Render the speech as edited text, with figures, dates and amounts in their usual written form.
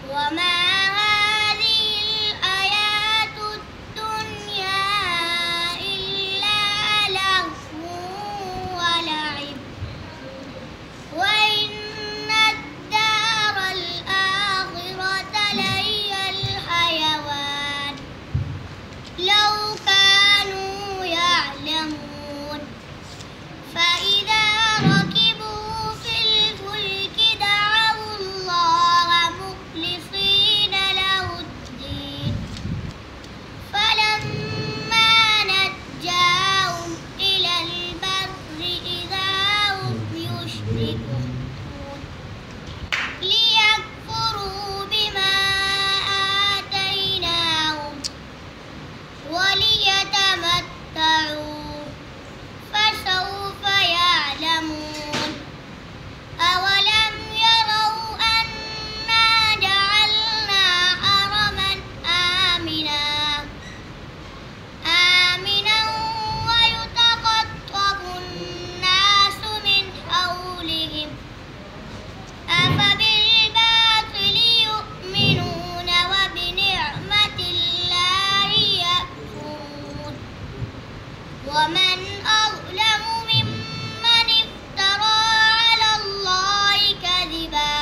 وما هذه الحياة الدنيا إلا لهو ولعب وإن الدار الآخرة لهي الحيوان لو كانوا يعلمون فإذا ركبوا في الفلك دعوا الله مخلصين له الدين فلما نجاهم إلى البر إذا هم يشركون ليكفروا بما آتيناهم وليتمتعوا فسوف يعلمون أولم يروا أنا جعلنا حرما آمنا ويتخطف الناس من حولهم أفبالباطل يؤمنون وبنعمة الله يكفرون ومن أظلم ممن افترى على الله كذبا